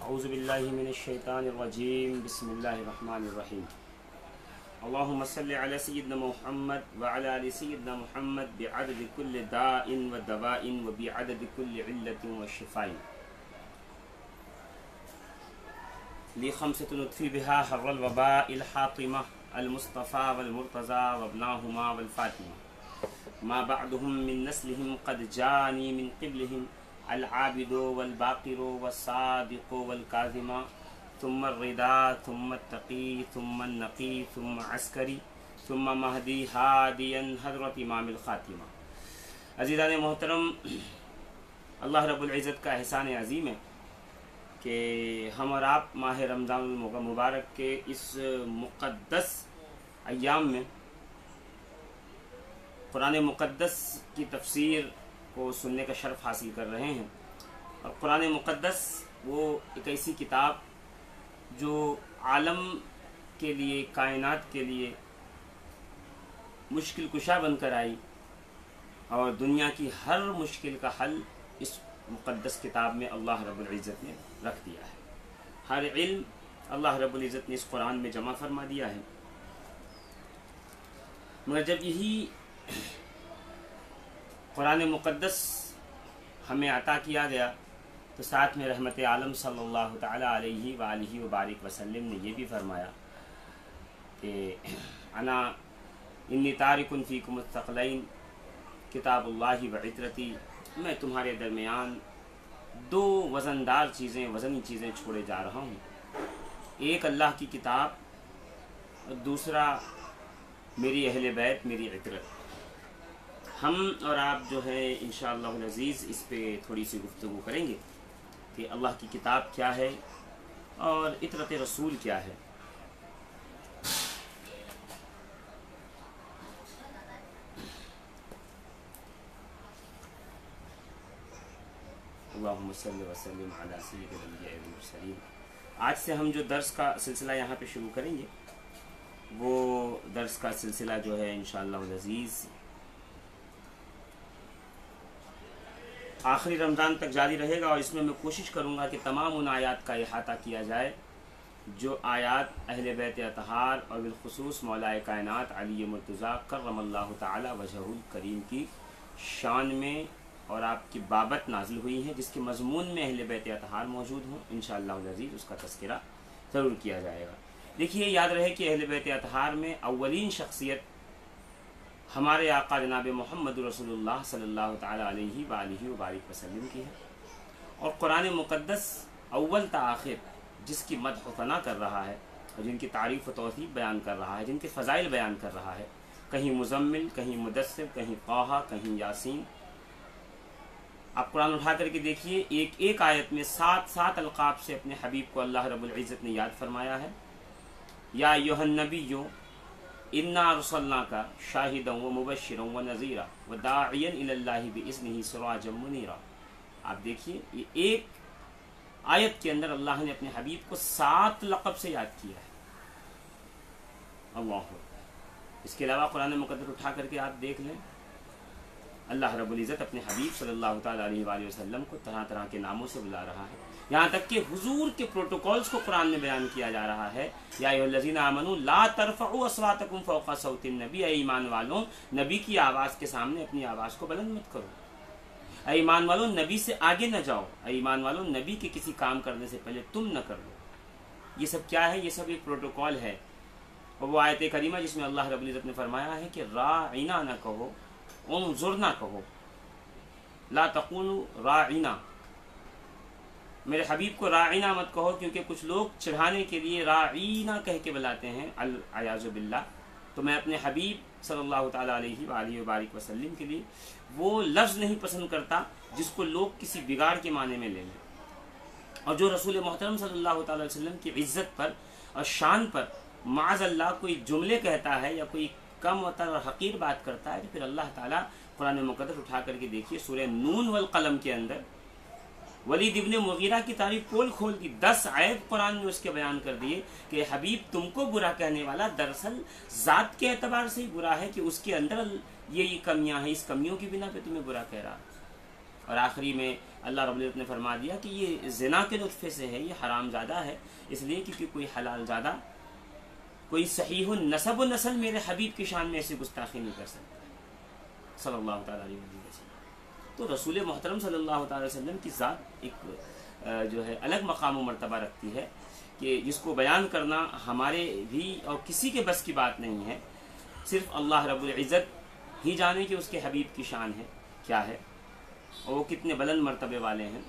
اعوذ باللہ من الشیطان الرجیم بسم اللہ الرحمن الرحیم اللہم صلی علی سیدنا محمد وعلی آل سیدنا محمد بعدد کل داء و دواء و بعدد کل علت و شفاء لی خمسۃ نطفی بہا حر الوباء الحاطمہ المصطفى والمرتضى وابناهما والفاطمہ ما بعدهم من نسلهم قد جاني من قبلهم العابد والباقر والصادق والكاظم ثم الرضا ثم التقي ثم النقي ثم عسكري ثم مهدي هاديا حضرت امام الخاتمہ۔ عزیزان محترم، اللہ رب العزت کا احسان عظیم ہے کہ ہم اور آپ ماہ رمضان المبارک کے اس مقدس ایام میں قرآن مقدس کی تفسیر کو سننے کا شرف حاصل کر رہے ہیں۔ اور قرآن مقدس وہ ایک ایسی کتاب جو عالم کے لیے، کائنات کے لیے مشکل کشا بن کر آئی، اور دنیا کی ہر مشکل کا حل اس مقدس کتاب میں اللہ رب العزت نے رکھ دیا ہے۔ ہر علم اللہ رب العزت نے اس قرآن میں جمع فرما دیا ہے۔ مگر جب یہی قرآن مقدس ہمیں عطا کیا گیا تو ساتھ میں رحمت عالم صلی اللہ تعالی علیہ وآلہ وبارک وسلم نے یہ بھی فرمایا کہ انا انی تارک فیکم الثقلین کتاب اللہ وعطرتی، میں تمہارے درمیان دو وزندار چیزیں، وزنی چیزیں چھوڑے جا رہا ہوں، ایک اللہ کی کتاب اور دوسرا میری اہل بیت، میری عطرت۔ ہم اور آپ جو ہے انشاءاللہ العزیز اس پہ تھوڑی سی گفتگو کریں گے کہ اللہ کی کتاب کیا ہے اور عطرت رسول کیا ہے۔ اللہم صلی وسلم علی سید الانبیاء والمرسلین۔ آج سے ہم جو درس کا سلسلہ یہاں پہ شروع کریں گے وہ درس کا سلسلہ جو ہے انشاءاللہ العزیز آخری رمضان تک جاری رہے گا، اور اس میں کوشش کروں گا کہ تمام ان آیات کا احاطہ کیا جائے جو آیات اہل بیت اطہار اور بالخصوص مولا کائنات علی مرتضیٰ کرم اللہ تعالی وجہہ الکریم کی شان میں اور آپ کی بابت نازل ہوئی ہیں، جس کے مضمون میں اہل بیت اطہار موجود ہوں۔ انشاءاللہ العزیز اس کا تذکرہ ضرور کیا جائے گا۔ دیکھیے، یاد رہے کہ اہل بیت اطہار میں اولین شخصیت ہمارے آقا جناب محمد رسول اللہ صلی اللہ تعالی علیہ وآلہ وبارک وسلم کی ہے، اور قرآن مقدس اول تا آخر جس کی مدح و ثنا کر رہا ہے اور جن کی تعریف و توصیف بیان کر رہا ہے، جن کے فضائل بیان کر رہا ہے، کہیں مزمل، کہیں مدثر، کہیں طٰہٰ، کہیں یاسین۔ آپ قرآن اٹھا کر کے دیکھیے، ایک ایک آیت میں 7 القاب سے اپنے حبیب کو اللہ رب العزت نے یاد فرمایا ہے۔ یا ایھا النبی انا ارسلناک شاہدا ومبشرا ونذیرا وداعیا الی اللہ باذنہ سراجا منیرا۔ آپ دیکھیے، یہ ایک آیت کے اندر اللہ نے اپنے حبیب کو 7 لقب سے یاد کیا ہے۔ اللہ، اس کے علاوہ قرآن مقدس اٹھا کر کے آپ دیکھ لیں، اللہ رب العزت اپنے حبیب صلی اللہ تعالی علیہ وآلہ وسلم کو طرح طرح کے ناموں سے بلا رہا ہے، یہاں تک کہ حضور کے پروٹوکولز کو قرآن میں بیان کیا جا رہا ہے۔ یا ایھا الذین آمنوا لا ترفعوا اصواتکم فوق صوت النبی، اے ایمان والوں، نبی کی آواز کے سامنے اپنی آواز کو بلند مت کرو۔ اے ایمان والوں، نبی سے آگے نہ جاؤ۔ اے ایمان والوں، نبی کے کسی کام کرنے سے پہلے تم نہ کر لو۔ یہ سب کیا ہے؟ یہ سب ایک پروٹوکول ہے۔ اور وہ آیت کریمہ جس میں اللہ رب العزت نے فرمایا ہے کہ راعنا نہ کہو، انظرنا کہو، لا تقولوا راعنا، میرے حبیب کو راعنا مت کہو، کیونکہ کچھ لوگ چڑھانے کے لیے راعینا کہہ کے بلاتے ہیں، العیاذ باللہ۔ تو میں اپنے حبیب صلی اللہ تعالی علیہ وآلہ وبارک وسلم کے لیے وہ لفظ نہیں پسند کرتا جس کو لوگ کسی بگاڑ کے معنی میں لے لیں، اور جو رسول محترم صلی اللہ تعالی علیہ وسلم کی عزت پر اور شان پر معاذ اللہ کوئی جملے کہتا ہے یا کوئی کم و تر اور حقیر بات کرتا ہے، تو پھر اللہ تعالیٰ قرآن مقدس اٹھا کر کے دیکھیے، سورہ نون والقلم کے اندر ولید ابن مغیرہ کی تعریف پول کھول دی، 10 عیب قرآن نے اس کے بیان کر دیے کہ حبیب تم کو برا کہنے والا دراصل ذات کے اعتبار سے ہی برا ہے کہ اس کے اندر یہ کمیاں ہیں، اس کمیوں کی بنا پہ تمہیں برا کہہ رہا ہے۔ اور آخری میں اللہ رب العزت نے فرما دیا کہ یہ زنا کے نطفے سے ہے، یہ حرام زادہ ہے، اس لیے کیونکہ کوئی حلال زادہ، کوئی صحیح النسب و نسل میرے حبیب کی شان میں ایسی گستاخی نہیں کر سکتا صلی اللہ تعالیٰ علیہ وسلم۔ تو رسول محترم صلی اللہ تعالیٰ علیہ وسلم کی ذات ایک جو ہے الگ مقام و مرتبہ رکھتی ہے کہ جس کو بیان کرنا ہمارے بھی اور کسی کے بس کی بات نہیں ہے، صرف اللہ رب العزت ہی جانے کہ اس کے حبیب کی شان ہے کیا ہے اور وہ کتنے بلند مرتبے والے ہیں۔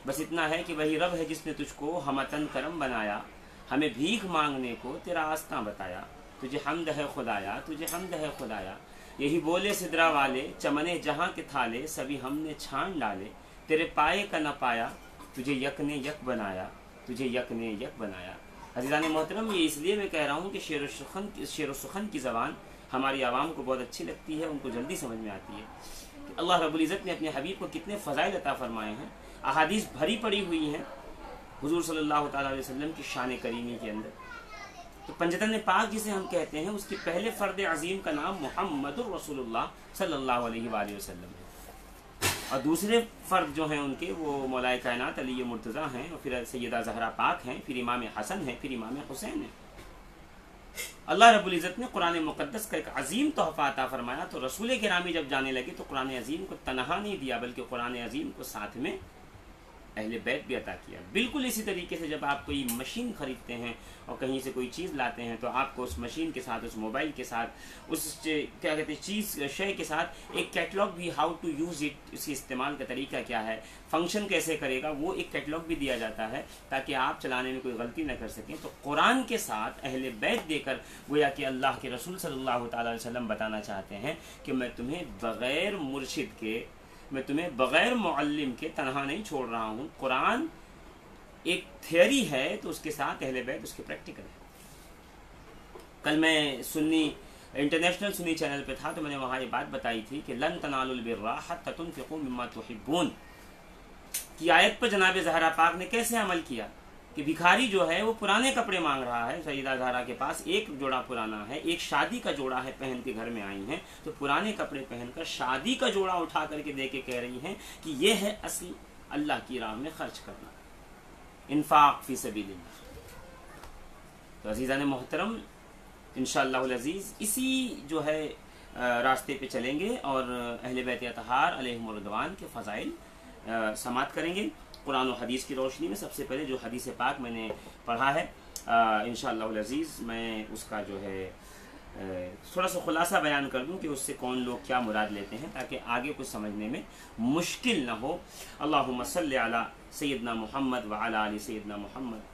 بس اتنا ہے کہ وہی رب ہے جس نے تجھ کو ہمتن کرم بنایا، ہمیں بھیک مانگنے کو تیرا آستاں بتایا، تجھے حمد ہے خدایا، تجھے حمد ہے خدایا، یہی بولے سدرا والے چمنے جہاں کے تھالے، سبھی ہم نے چھان ڈالے، تیرے پائے کا نہ پایا، تجھے یک نے یک بنایا، تجھے یک نے یک بنایا۔ عزیزان محترم، یہ اس لیے میں کہہ رہا ہوں کہ شعر و سخن کی زبان ہماری عوام کو بہت اچھی لگتی ہے، ان کو جلدی سمجھ میں آتی ہے کہ اللہ رب العزت نے اپنے حبیب کو کتنے فضائل عطا فرمائے ہیں۔ احادیث بھری پڑی ہوئی ہیں حضور صلی اللہ تعالیٰ علیہ وسلم کی شان کریمی کے اندر۔ تو پنجتن پاک جسے ہم کہتے ہیں، اس کی پہلے فرد عظیم کا نام محمد الرسول اللہ صلی اللہ علیہ وآلہ وسلم ہے، اور دوسرے فرد جو ہیں ان کے وہ مولا کائنات علی مرتضیٰ ہیں، اور پھر سیدہ زہرا پاک ہیں، پھر امام حسن ہیں، پھر امام حسین ہیں۔ اللہ رب العزت نے قرآن مقدس کا ایک عظیم تحفہ عطا فرمایا، تو رسول گرامی جب جانے لگے تو قرآن عظیم کو تنہا نہیں دیا بلکہ قرآن عظیم کو ساتھ میں اہل بیت بھی عطا کیا۔ بالکل اسی طریقے سے جب آپ کوئی مشین خریدتے ہیں اور کہیں سے کوئی چیز لاتے ہیں تو آپ کو اس مشین کے ساتھ، اس موبائل کے ساتھ، اس کیا کہتے ہیں چیز شے کے ساتھ ایک کیٹلاگ بھی، ہاؤ ٹو یوز اٹ، اس کے استعمال کا طریقہ کیا ہے، فنکشن کیسے کرے گا، وہ ایک کیٹلاگ بھی دیا جاتا ہے تاکہ آپ چلانے میں کوئی غلطی نہ کر سکیں۔ تو قرآن کے ساتھ اہل بیت دے کر گویا کہ اللہ کے رسول صلی اللہ تعالیٰ علیہ وسلم بتانا چاہتے ہیں کہ میں تمہیں بغیر مرشد کے، میں تمہیں بغیر معلم کے تنہا نہیں چھوڑ رہا ہوں۔ قرآن ایک تھیوری ہے تو اس کے ساتھ اہل بیت اس کے پریکٹیکل ہے۔ کل میں سنی انٹرنیشنل سنی چینل پہ تھا تو میں نے وہاں یہ بات بتائی تھی کہ لن تنالوا البر حتى تنفقوا مما تحبون کی آیت پر جناب زہرا پاک نے کیسے عمل کیا کہ بھکاری جو ہے وہ پرانے کپڑے مانگ رہا ہے، سیدہ زہرا کے پاس ایک جوڑا پرانا ہے، ایک شادی کا جوڑا ہے پہن کے گھر میں آئی ہیں، تو پرانے کپڑے پہن کر شادی کا جوڑا اٹھا کر کے دے کے کہہ رہی ہیں کہ یہ ہے اصل اللہ کی راہ میں خرچ کرنا، انفاق فی سبیل اللہ۔ تو عزیزان محترم، انشاءاللہ العزیز اسی جو ہے راستے پہ چلیں گے اور اہل بیت اطہار علیہم الرضوان کے فضائل سماعت کریں گے قرآن و حدیث کی روشنی میں۔ سب سے پہلے جو حدیث پاک میں نے پڑھا ہے انشاءاللہ العزیز میں اس کا جو ہے تھوڑا سا خلاصہ بیان کر دوں کہ اس سے کون لوگ کیا مراد لیتے ہیں تاکہ آگے کچھ سمجھنے میں مشکل نہ ہو۔ اللہم صلی علی سیدنا محمد وعلی آل سیدنا محمد۔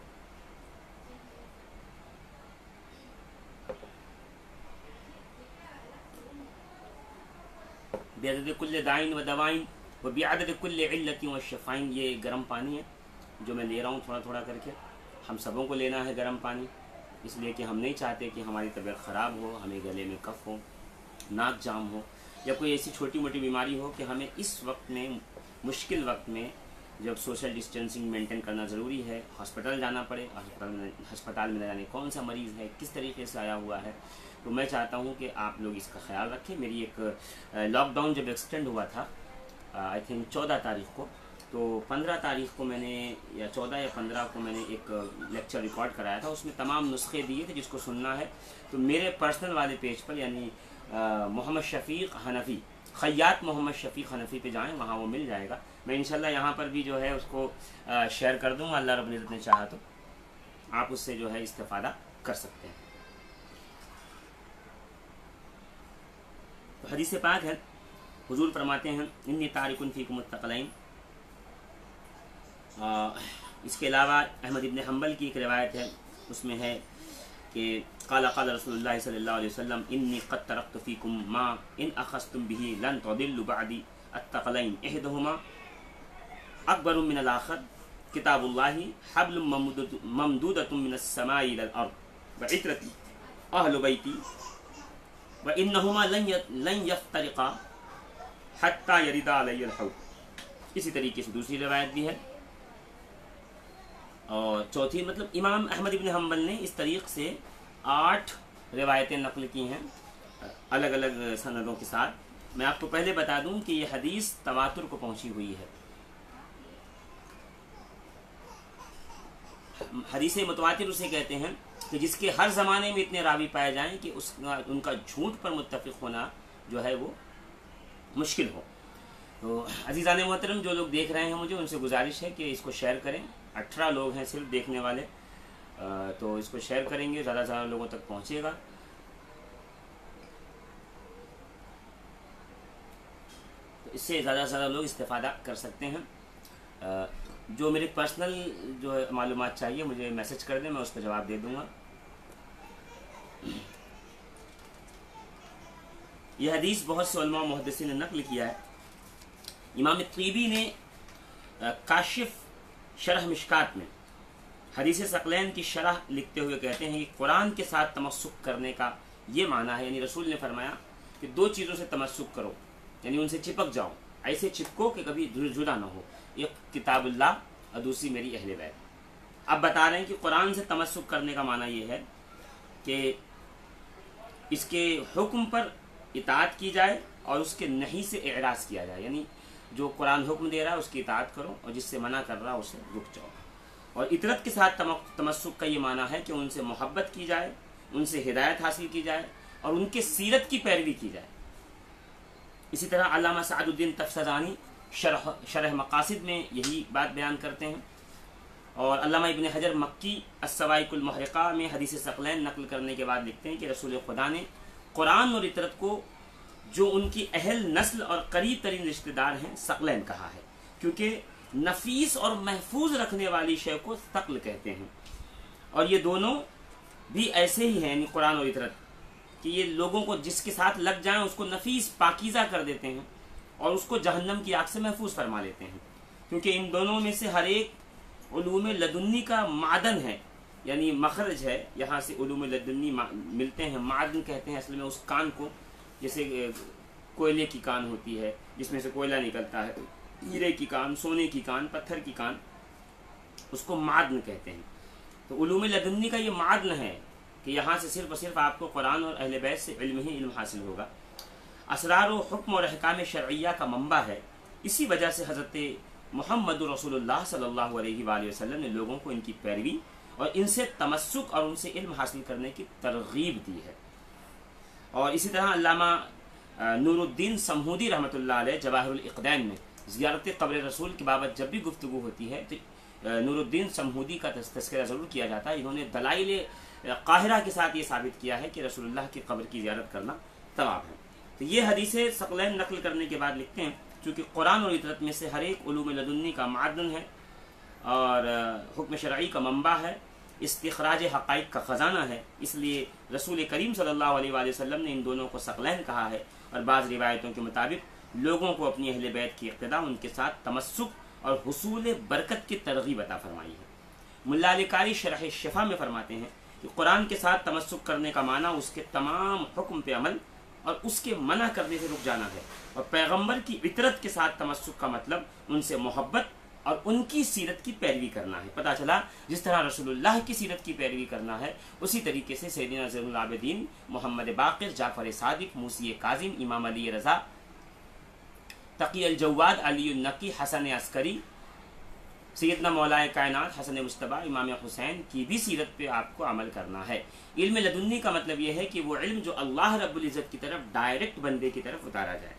بعدد کل دائن و دوائن و بعدد کل علت و شفائن، یہ گرم پانی ہے جو میں لے رہا ہوں تھوڑا تھوڑا کر کے۔ ہم سبوں کو لینا ہے گرم پانی، اس لیے کہ ہم نہیں چاہتے کہ ہماری طبیعت خراب ہو، ہمیں گلے میں کف ہو، ناک جام ہو یا کوئی ایسی چھوٹی موٹی بیماری ہو کہ ہمیں اس وقت میں، مشکل وقت میں جب سوشل ڈسٹینسنگ مینٹین کرنا ضروری ہے، ہاسپٹل جانا پڑے، ہسپتال میں نہ جانے کون سا مریض ہے، کس طریقے سے آیا ہوا ہے، تو میں چاہتا ہوں کہ آپ لوگ اس کا خیال رکھیں۔ میری ایک لاک ڈاؤن جب ایکسٹینڈ ہوا تھا آئی تھنک 14 تاریخ کو، تو 15 تاریخ کو میں نے یا 14 یا 15 کو میں نے ایک لیکچر ریکارڈ کرایا تھا، اس میں تمام نسخے دیے تھے جس کو سننا ہے تو میرے پرسنل والے پیج پر یعنی محمد شفیق حنفی، خیاط محمد شفیق حنفی پہ جائیں، وہاں وہ مل جائے گا۔ میں انشاءاللہ یہاں پر بھی جو ہے اس کو شیئر کر دوں گا، اللہ رب العزت نے چاہا تو آپ اس سے جو ہے استفادہ کر سکتے ہیں۔ تو حدیث پاک ہے، حضور فرماتے ہیں انی تارک فیکم الثقلین۔ اس کے علاوہ احمد ابن حنبل کی ایک روایت ہے، اس میں ہے کہ قال قال رسول اللہ صلی اللہ علیہ وسلم انی قد ترکت فیکم ما ان اخذتم به لن تضلوا بعدی الثقلین احدہما اکبر من الاخر کتاب اللہ حبل ممدودۃ من السماء الى الارض وعترتی اہل بیتی وانہما لن یفترقا حتی یرد علی الحوض۔ اسی طریقے سے دوسری روایت بھی ہے، اور چوتھی مطلب امام احمد ابن حنبل نے اس طریق سے 8 روایتیں نقل کی ہیں الگ الگ سندوں کے ساتھ، میں آپ کو پہلے بتا دوں کہ یہ حدیث تواتر کو پہنچی ہوئی ہے. حدیث متواتر اسے کہتے ہیں کہ جس کے ہر زمانے میں اتنے راوی پائے جائیں کہ ان کا جھوٹ پر متفق ہونا جو ہے وہ مشکل ہو. تو عزیزان محترم، جو لوگ دیکھ رہے ہیں مجھے ان سے گزارش ہے کہ اس کو شیئر کریں. 18 لوگ ہیں صرف دیکھنے والے، تو اس کو شیئر کریں گے، زیادہ سے زیادہ لوگوں تک پہنچے گا. تو اس سے زیادہ سے زیادہ لوگ استفادہ کر سکتے ہیں. جو میرے پرسنل جو معلومات چاہیے مجھے میسج کر دیں، میں اس کا جواب دے دوں گا. یہ حدیث بہت سے علماء محدثین نے نقل کیا ہے. امام طیبی نے کاشف شرح مشکات میں حدیث ثقلین کی شرح لکھتے ہوئے کہتے ہیں کہ قرآن کے ساتھ تمسک کرنے کا یہ معنی ہے، یعنی رسول نے فرمایا کہ 2 چیزوں سے تمسک کرو، یعنی ان سے چپک جاؤ، ایسے چپکو کہ کبھی جدا نہ ہو. ایک کتاب اللہ اور دوسری میری اہل بیت. اب بتا رہے ہیں کہ قرآن سے تمسک کرنے کا معنی یہ ہے کہ اس کے حکم پر اطاعت کی جائے اور اس کے نہی سے اعراض کیا جائے، یعنی جو قرآن حکم دے رہا ہے اس کی اطاعت کرو اور جس سے منع کر رہا ہے اسے رک جاؤ. اور اطرت کے ساتھ تمسک کا یہ معنی ہے کہ ان سے محبت کی جائے، ان سے ہدایت حاصل کی جائے اور ان کے سیرت کی پیروی کی جائے. اسی طرح علامہ سعد الدین تفسیرانی شرح مقاصد میں یہی بات بیان کرتے ہیں. اور علامہ ابن حجر مکی السوائق المحرقہ میں حدیث ثقلین نقل کرنے کے بعد لکھتے ہیں کہ رسول خدا نے قرآن اور اطرت کو جو ان کی اہل نسل اور قریب ترین رشتہ دار ہیں ثقلین کہا ہے، کیونکہ نفیس اور محفوظ رکھنے والی شے کو ثقل کہتے ہیں. اور یہ دونوں بھی ایسے ہی ہیں، یعنی قرآن اور اطرت، کہ یہ لوگوں کو جس کے ساتھ لگ جائیں اس کو نفیس پاکیزہ کر دیتے ہیں اور اس کو جہنم کی آگ سے محفوظ فرما لیتے ہیں. کیونکہ ان دونوں میں سے ہر ایک علوم لدنی کا معدن ہے، یعنی مخرج ہے، یہاں سے علوم لدنی ملتے ہیں. معدن کہتے ہیں اصل میں اس کان کو، جیسے کوئلے کی کان ہوتی ہے جس میں سے کوئلہ نکلتا ہے، ہیرے کی کان، سونے کی کان، پتھر کی کان، اس کو معدن کہتے ہیں. تو علوم لدنی کا یہ معدن ہے کہ یہاں سے صرف اور صرف آپ کو قرآن اور اہل بیت سے علم ہی علم حاصل ہوگا. اسرار و حکم اور احکام شرعیہ کا منبع ہے. اسی وجہ سے حضرت محمد رسول اللہ صلی اللہ علیہ وآلہ وسلم نے لوگوں کو ان کی پیروی اور ان سے تمسک اور ان سے علم حاصل کرنے کی ترغیب دی ہے. اور اسی طرح علامہ نور الدین سمہودی رحمۃ اللہ علیہ جواہر الاقدین میں زیارت قبر رسول کی بابت جب بھی گفتگو ہوتی ہے تو نور الدین سمہودی کا تذکرہ ضرور کیا جاتا ہے. انہوں نے دلائل قاہرہ کے ساتھ یہ ثابت کیا ہے کہ رسول اللہ کی قبر کی زیارت کرنا ثواب ہے. تو یہ حدیث ثقلین نقل کرنے کے بعد لکھتے ہیں چونکہ قرآن اور اطرت میں سے ہر ایک علوم لدنی کا معدن ہے اور حکم شرعی کا منبع ہے، استخراج حقائق کا خزانہ ہے، اس لیے رسول کریم صلی اللہ علیہ وآلہ وسلم نے ان دونوں کو ثقلین کہا ہے. اور بعض روایتوں کے مطابق لوگوں کو اپنی اہل بیت کی اقتداء، ان کے ساتھ تمسک اور حصول برکت کی ترغیب عطا فرمائی ہے. ملا علی قاری شرح شفا میں فرماتے ہیں کہ قرآن کے ساتھ تمسک کرنے کا معنی اس کے تمام حکم پہ عمل اور اس کے منع کرنے سے رک جانا ہے. اور پیغمبر کی اطرت کے ساتھ تمسک کا مطلب ان سے محبت اور ان کی سیرت کی پیروی کرنا ہے. پتہ چلا جس طرح رسول اللہ کی سیرت کی پیروی کرنا ہے اسی طریقے سے سیدنا زین العابدین، محمد باقر، جعفر صادق، موسی کاظم، امام علی رضا، تقی الجواد، علی النقی، حسن عسکری، سیدنا مولا کائنات حسن مجتبی، امام حسین کی بھی سیرت پہ آپ کو عمل کرنا ہے. علم لدنی کا مطلب یہ ہے کہ وہ علم جو اللہ رب العزت کی طرف ڈائریکٹ بندے کی طرف اتارا جائے.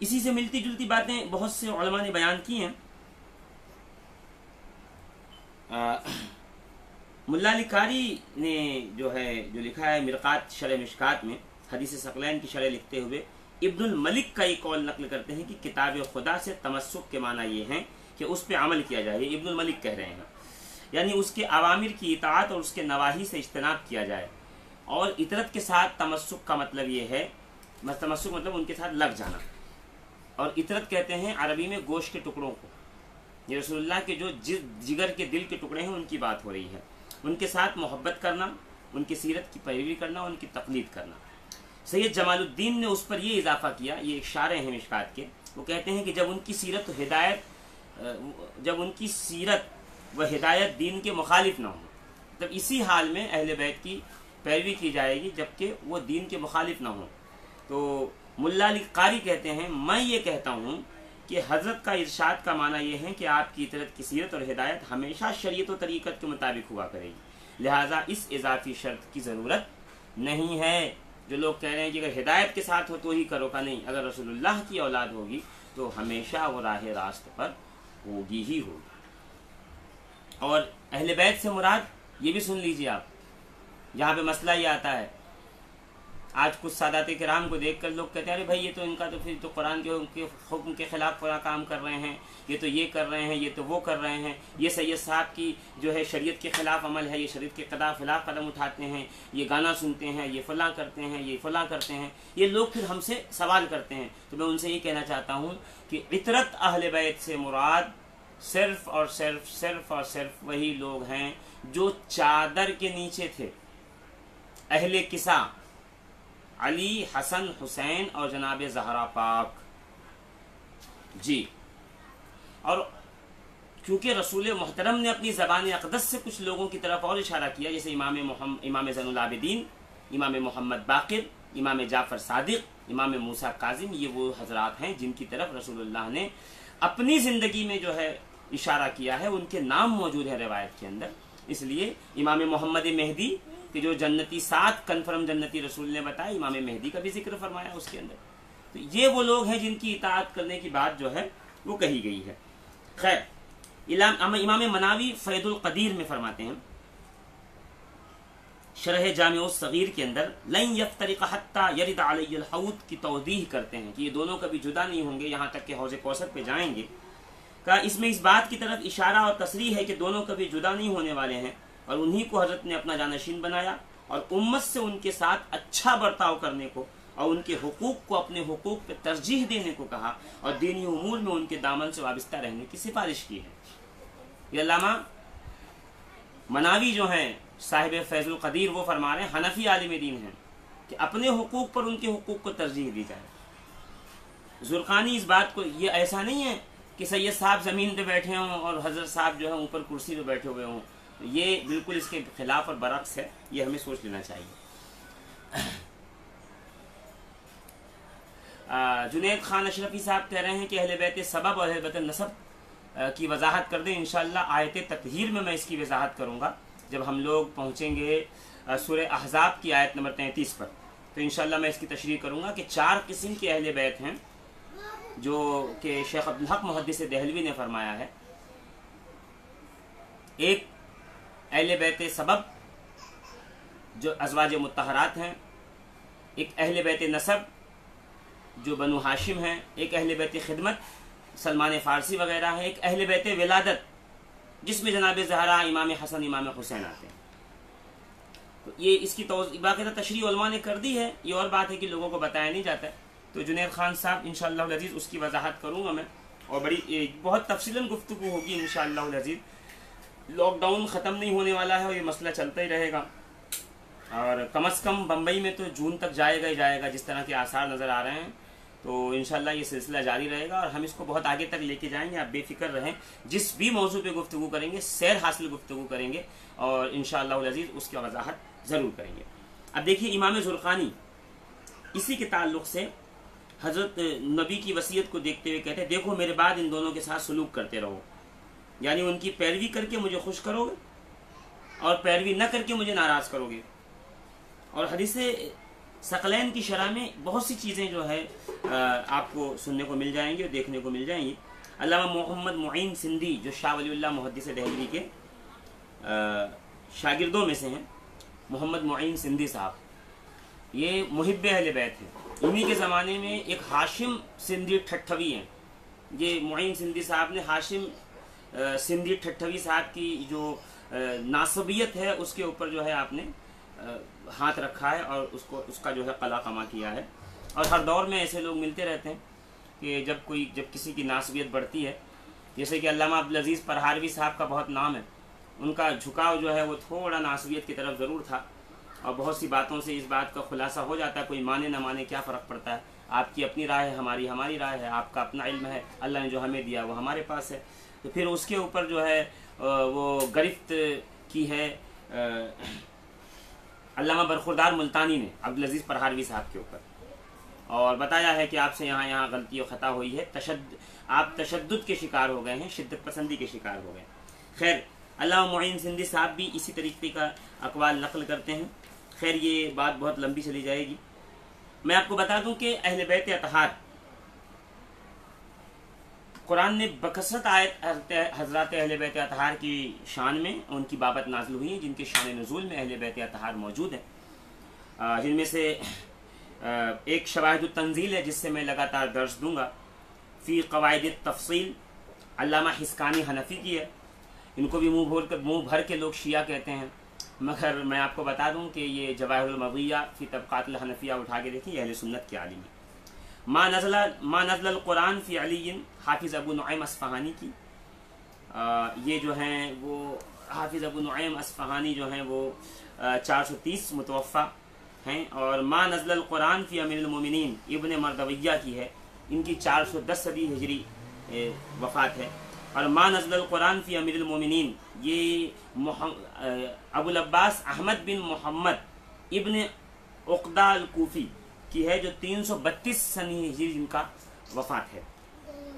اسی سے ملتی جلتی باتیں بہت سے علماء نے بیان کی ہیں. ملا علی قاری نے جو لکھا ہے مرقات شرح مشکات میں حدیث ثقلین کی شرح لکھتے ہوئے ابن الملک کا ایک قول نقل کرتے ہیں کہ کتاب خدا سے تمسک کے معنی یہ ہیں کہ اس پہ عمل کیا جائے. یہ ابن الملک کہہ رہے ہیں، یعنی اس کے اوامر کی اطاعت اور اس کے نواہی سے اجتناب کیا جائے. اور اطرت کے ساتھ تمسک کا مطلب یہ ہے، تمسک مطلب ان کے ساتھ لگ جانا. اور اطرت کہتے ہیں عربی میں گوشت کے ٹکڑوں کو. یہ رسول اللہ کے جو جگر کے دل کے ٹکڑے ہیں ان کی بات ہو رہی ہے. ان کے ساتھ محبت کرنا، ان کی سیرت کی پیروی کرنا، ان کی تقلید کرنا. سید جمال الدین نے اس پر یہ اضافہ کیا، یہ ایک شارح ہیں مشکات کے، وہ کہتے ہیں کہ جب ان کی سیرت و ہدایت دین کے مخالف نہ ہو، تب اسی حال میں اہل بیت کی پیروی کی جائے گی جبکہ وہ دین کے مخالف نہ ہوں. تو ملا علی قاری کہتے ہیں میں یہ کہتا ہوں کہ حضرت کا ارشاد کا معنی یہ ہے کہ آپ کی اطاعت کی سیرت اور ہدایت ہمیشہ شریعت و طریقت کے مطابق ہوا کرے گی، لہٰذا اس اضافی شرط کی ضرورت نہیں ہے۔ جو لوگ کہہ رہے ہیں کہ اگر ہدایت کے ساتھ ہو تو ہی کرو، کا نہیں، اگر رسول اللہ کی اولاد ہوگی تو ہمیشہ وہ راہ راست پر ہوگی ہی ہوگی۔ اور اہل بیت سے مراد یہ بھی سن لیجیے آپ، یہاں پہ مسئلہ یہ آتا ہے، آج کچھ سادات کرام کو دیکھ کر لوگ کہتے ہیں ارے بھائی یہ تو ان کا تو پھر تو قرآن کے حکم کے خلاف کام کر رہے ہیں، یہ تو یہ کر رہے ہیں، یہ تو وہ کر رہے ہیں، یہ سید صاحب کی جو ہے شریعت کے خلاف عمل ہے، یہ شریعت کے خلاف قدم اٹھاتے ہیں، یہ گانا سنتے ہیں، یہ فلاں کرتے ہیں، یہ فلاں کرتے ہیں۔ یہ لوگ پھر ہم سے سوال کرتے ہیں، تو میں ان سے یہ کہنا چاہتا ہوں کہ عطرت اہل بیت سے مراد صرف اور صرف وہی لوگ ہیں جو چادر کے نیچے تھے، اہل کسا، علی، حسن، حسین اور جناب زہرا پاک جی۔ اور کیونکہ رسول محترم نے اپنی زبان اقدس سے کچھ لوگوں کی طرف اور اشارہ کیا، جیسے امام زین العابدین، امام محمد باقر، امام جعفر صادق، امام موسیٰ کاظم، یہ وہ حضرات ہیں جن کی طرف رسول اللہ نے اپنی زندگی میں جو ہے اشارہ کیا ہے، ان کے نام موجود ہے روایت کے اندر۔ اس لیے امام محمد مہدی کہ جو جنتی 7 کنفرم جنتی رسول نے بتایا، امام مہدی کا بھی ذکر فرمایا اس کے اندر۔ تو یہ وہ لوگ ہیں جن کی اطاعت کرنے کی بات جو ہے وہ کہی گئی ہے۔ خیر، امام مناوی فید القدیر میں فرماتے ہیں، شرح جامع الصغیر کے اندر لن یفترق حتی یرد علی الحوض کی توضیح کرتے ہیں کہ یہ دونوں کبھی جدا نہیں ہوں گے یہاں تک کہ حوض کوثر پہ جائیں گے۔ کہ اس میں اس بات کی طرف اشارہ اور تصریح ہے کہ دونوں کبھی جدا نہیں ہونے والے ہیں، اور انہی کو حضرت نے اپنا جانشین بنایا اور امت سے ان کے ساتھ اچھا برتاؤ کرنے کو اور ان کے حقوق کو اپنے حقوق پہ ترجیح دینے کو کہا، اور دینی امور میں ان کے دامن سے وابستہ رہنے کی سفارش کی ہے۔ یہ علامہ مناوی جو ہیں صاحب فیض القدیر وہ فرما رہے ہیں، حنفی عالم دین ہیں، کہ اپنے حقوق پر ان کے حقوق کو ترجیح دی جائے۔ زرقانی اس بات کو، یہ ایسا نہیں ہے کہ سید صاحب زمین پہ بیٹھے ہوں اور حضرت صاحب جو ہے اوپر کرسی پہ بیٹھے ہوئے ہوں، یہ بالکل اس کے خلاف اور برعکس ہے، یہ ہمیں سوچ لینا چاہیے۔ جنید خان اشرفی صاحب کہہ رہے ہیں کہ اہل بیت سبب اور اہل بیت نسب کی وضاحت کر دیں، انشاءاللہ آیت تطہیر میں اس کی وضاحت کروں گا جب ہم لوگ پہنچیں گے سورہ احزاب کی آیت نمبر 33 پر، تو انشاءاللہ میں اس کی تشریح کروں گا کہ 4 قسم کے اہل بیت ہیں جو کہ شیخ عبدالحق محدث دہلوی نے فرمایا ہے۔ ایک اہل بیت سبب جو ازواج مطہرات ہیں، ایک اہل بیت نسب جو بنو ہاشم ہیں، ایک اہل بیت خدمت سلمان فارسی وغیرہ ہیں، ایک اہل بیت ولادت جس میں جناب زہرا، امام حسن، امام حسین آتے ہیں۔ تو یہ اس کی باقاعدہ تشریح علماء نے کر دی ہے، یہ اور بات ہے کہ لوگوں کو بتایا نہیں جاتا ہے۔ تو جنید خان صاحب انشاءاللہ العزیز اس کی وضاحت کروں گا میں، اور بہت تفصیلاً گفتگو ہوگی انشاءاللہ العزیز۔ لاک ڈاؤن ختم نہیں ہونے والا ہے اور یہ مسئلہ چلتا ہی رہے گا، اور کم از کم بمبئی میں تو جون تک جائے گا ہی جائے گا، جس طرح کے آثار نظر آ رہے ہیں۔ تو انشاءاللہ یہ سلسلہ جاری رہے گا اور ہم اس کو بہت آگے تک لے کے جائیں گے، آپ بے فکر رہیں۔ جس بھی موضوع پہ گفتگو کریں گے سیر حاصل گفتگو کریں گے، اور انشاءاللہ العزیز اس کی وضاحت ضرور کریں گے۔ اب دیکھیے امام زرقانی اسی کے تعلق سے حضرت نبی کی وصیت کو دیکھتے ہوئے کہتے ہیں، دیکھو میرے بعد ان دونوں کے ساتھ سلوک کرتے رہو، یعنی ان کی پیروی کر کے مجھے خوش کرو گے اور پیروی نہ کر کے مجھے ناراض کرو گے۔ اور حدیث ثقلین کی شرح میں بہت سی چیزیں جو ہے آپ کو سننے کو مل جائیں گی اور دیکھنے کو مل جائیں گی۔ علامہ محمد معین سندھی جو شاہ ولی اللہ محدث دہلوی کے شاگردوں میں سے ہیں، محمد معین سندھی صاحب یہ محب اہل بیت ہیں۔ انہی کے زمانے میں ایک ہاشم سندھی ٹھٹھوی ہیں، یہ معین سندھی صاحب نے ہاشم سندھی ٹھٹھوی صاحب کی جو ناسبیت ہے اس کے اوپر جو ہے آپ نے ہاتھ رکھا ہے اور اس کا جو ہے قلع قمع کیا ہے۔ اور ہر دور میں ایسے لوگ ملتے رہتے ہیں کہ جب کسی کی ناسبیت بڑھتی ہے، جیسے کہ علامہ عبدالعزیز پرہاروی صاحب کا بہت نام ہے، ان کا جھکاؤ جو ہے وہ تھوڑا ناسبیت کی طرف ضرور تھا، اور بہت سی باتوں سے اس بات کا خلاصہ ہو جاتا ہے، کوئی مانے نہ مانے کیا فرق پڑتا ہے، آپ کی اپنی رائے ہے، ہماری رائے ہے، آپ کا اپنا علم ہے، اللہ نے جو ہمیں دیا وہ ہمارے پاس ہے۔ تو پھر اس کے اوپر جو ہے وہ گرفت کی ہے علامہ برخوردار ملتانی نے عبدالعزیز پرہاروی صاحب کے اوپر، اور بتایا ہے کہ آپ سے یہاں غلطی و خطا ہوئی ہے، آپ تشدد کے شکار ہو گئے ہیں، شدت پسندی کے شکار ہو گئے. خیر علامہ معین سندھی صاحب بھی اسی طریقے کا اقوال نقل کرتے ہیں. خیر یہ بات بہت لمبی چلی جائے گی. میں آپ کو بتا دوں کہ اہل بیت اطہار قرآن نے بکثرت آیت حضرات اہل بیت اطہار کی شان میں ان کی بابت نازل ہوئی ہیں، جن کے شان نزول میں اہل بیت اطہار موجود ہیں، جن میں سے ایک شواہد التنزیل ہے جس سے میں لگاتار درس دوں گا. فی قواعد التفصیل علامہ حسکانی حنفی کی ہے. ان کو بھی منہ بھر کے لوگ شیعہ کہتے ہیں، مگر میں آپ کو بتا دوں کہ یہ جواہر المغیہ فی طبقات الحنفیہ اٹھا کے دیکھیں، اہل سنت کے عالم ہیں. ما نزل القرآن فی علی حافظ ابو نعیم اصفہانی کی. یہ جو ہیں وہ حافظ ابو نعیم اصفہانی جو ہیں وہ 430 متوفہ ہیں، اور ما نزل القرآن فی امیر المومنین ابن مردویہ کی ہے، ان کی 410 صدی ہجری وفات ہے. اور ما نزل القرآن فی امیر المومنین یہ ابو العباس احمد بن محمد ابن عقدہ الکوفی کی ہے، جو 332 سنی ہجری جن کا وفات ہے.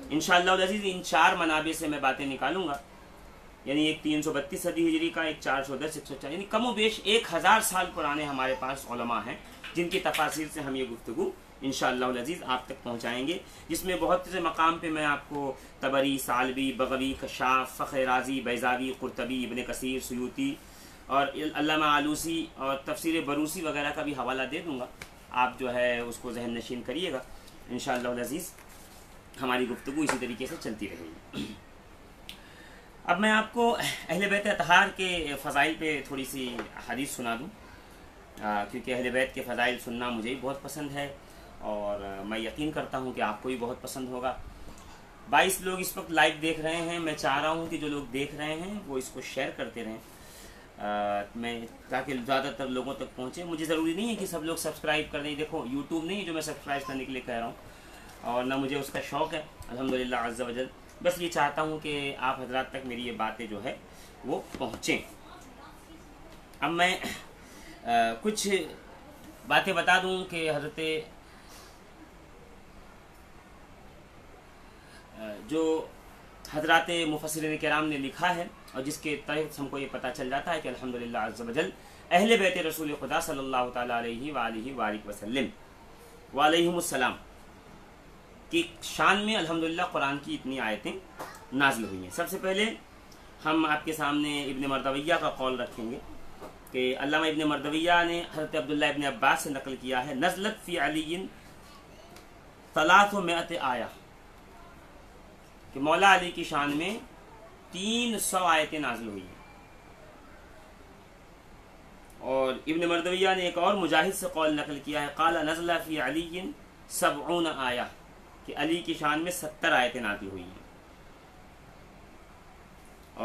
انشاءاللہ العزیز ان 4 منابع سے میں باتیں نکالوں گا، یعنی ایک 332 صدی ہجری کا، ایک 410 104، یعنی کم و بیش 1000 سال پرانے ہمارے پاس علماء ہیں جن کی تفاصیل سے ہم یہ گفتگو انشاءاللہ العزیز آپ تک پہنچائیں گے، جس میں بہت سے مقام پہ میں آپ کو طبری، ثعلبی، بغوی، کشاف، فخر رازی، بیضاوی، قرطبی، ابن کثیر، سیوطی اور علامہ آلوسی اور تفسیر بروسی وغیرہ کا بھی حوالہ دے دوں گا. آپ جو ہے اس کو ذہن نشین کریے گا، انشاءاللہ العزیز ہماری گفتگو اسی طریقے سے چلتی رہے گی. اب میں آپ کو اہل بیت اطہار کے فضائل پہ تھوڑی سی حدیث سنا دوں، کیونکہ اہل بیت کے فضائل سننا مجھے بھی بہت پسند ہے اور میں یقین کرتا ہوں کہ آپ کو بھی بہت پسند ہوگا. 22 لوگ اس وقت لائیو دیکھ رہے ہیں. میں چاہ رہا ہوں کہ جو لوگ دیکھ رہے ہیں وہ اس کو شیئر کرتے رہیں، میں تاکہ زیادہ تر لوگوں تک پہنچے. مجھے ضروری نہیں ہے کہ سب لوگ سبسکرائب کر دیں. دیکھو یوٹیوب نہیں ہے جو میں سبسکرائب کرنے کے لیے کہہ رہا ہوں، اور نہ مجھے اس کا شوق ہے الحمدللہ عز و جل. بس یہ چاہتا ہوں کہ آپ حضرات تک میری یہ باتیں جو ہے وہ پہنچیں. اب میں کچھ باتیں بتا دوں کہ حضرت جو حضرات مفسرین کرام نے لکھا ہے، اور جس کے تحت ہم کو یہ پتہ چل جاتا ہے کہ الحمدللہ عز و جل اہل بیت رسول خدا صلی اللہ تعالیٰ علیہ وآلہ وآلہ وسلم وعلیہم السلام کی شان میں الحمدللہ قرآن کی اتنی آیتیں نازل ہوئی ہیں. سب سے پہلے ہم آپ کے سامنے ابن مردویہ کا قول رکھیں گے کہ علامہ ابن مردویہ نے حضرت عبداللہ ابن عباس سے نقل کیا ہے، نزلت فی علی 300 آیہ، کہ مولا علی کی شان میں 300 آیتیں نازل ہوئی ہیں. اور ابن مردویہ نے ایک اور مجاہد سے قول نقل کیا ہے، قال نزل فی علی 70 آیہ، کہ علی کی شان میں 70 آیتیں نازل ہوئی ہیں.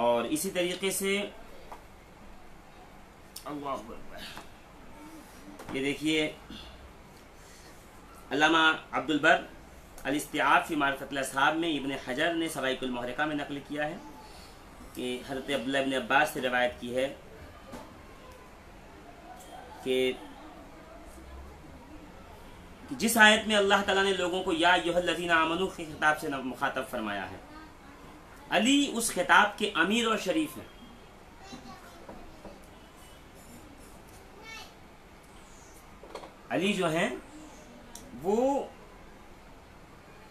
اور اسی طریقے سے اللہ اکبر، یہ دیکھیے علامہ عبد البر الاستیعاب فی معرفت الاصحاب میں ابن حجر نے سوائق المحرقہ میں نقل کیا ہے کہ حضرت عبداللہ ابن عباس سے روایت کی ہے کہ جس آیت میں اللہ تعالیٰ نے لوگوں کو یا ایھا الذین آمنوا کے خطاب سے مخاطب فرمایا ہے، علی اس خطاب کے امیر اور شریف ہیں. علی جو ہیں وہ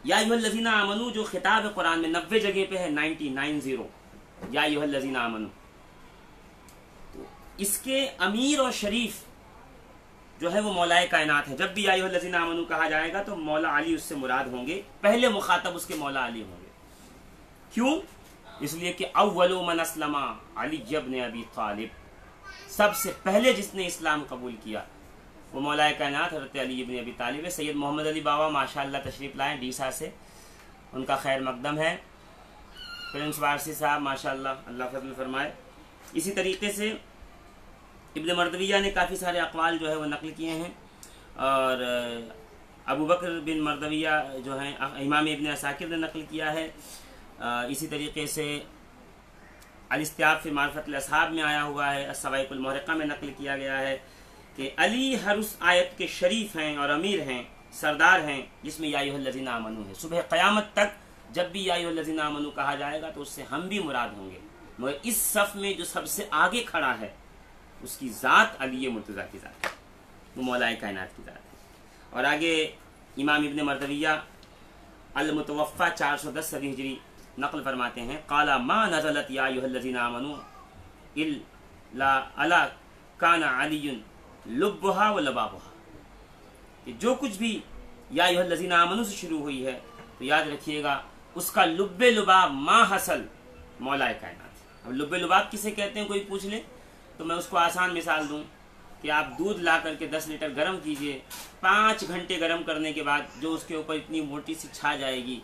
یا ایھا الذین آمنوا جو خطاب قرآن میں 90 جگہ پہ ہے، 90 یا ایھا الذین آمنوا، تو اس کے امیر اور شریف جو ہے وہ مولا کائنات ہے. جب بھی یا ایھا الذین آمنوا کہا جائے گا تو مولا علی اس سے مراد ہوں گے، پہلے مخاطب اس کے مولا علی ہوں گے. کیوں؟ اس لیے کہ اول من اسلم علی ابن ابی طالب، سب سے پہلے جس نے اسلام قبول کیا وہ مولا کائنات حضرت علی ابن ابی طالب ہے. سید محمد علی بابا ماشاءاللہ تشریف لائیں ڈیسا سے، ان کا خیر مقدم ہے. پرنس وارسی صاحب ماشاءاللہ اللہ فضل فرمائے. اسی طریقے سے ابن مردویہ نے کافی سارے اقوال جو ہے وہ نقل کیے ہیں، اور ابو بکر بن مردویہ جو ہیں امام ابن عساکر نے نقل کیا ہے. اسی طریقے سے الاستیعاب فی معرفت الاصحاب میں آیا ہوا ہے، السوائق المحرقہ میں نقل کیا گیا ہے کہ علی ہر اس آیت کے شریف ہیں اور امیر ہیں سردار ہیں جس میں یا ایھا الذین آمنو ہے. صبح قیامت تک جب بھی یا ایھا الذین آمنو کہا جائے گا تو اس سے ہم بھی مراد ہوں گے، مگر اس صف میں جو سب سے آگے کھڑا ہے اس کی ذات علی مرتضیٰ کی ذات ہے، وہ مولا کائنات کی ذات ہے. اور آگے امام ابن مردویہ المتوفا 410 صدی ہجری نقل فرماتے ہیں، قال ما نزلت یا ایھا الذین آمنو الا کان علی لبھا و لبابھا، کہ جو کچھ بھی یا ایھا الذین آمنو سے شروع ہوئی ہے تو یاد رکھیے گا اس کا لب لباب ما حصل مولا کائنات. اب لب لباب کسے کہتے ہیں کوئی پوچھ لے تو میں اس کو آسان مثال دوں کہ آپ دودھ لا کر کے 10 لیٹر گرم کیجئے، 5 گھنٹے گرم کرنے کے بعد جو اس کے اوپر اتنی موٹی سی چھا جائے گی،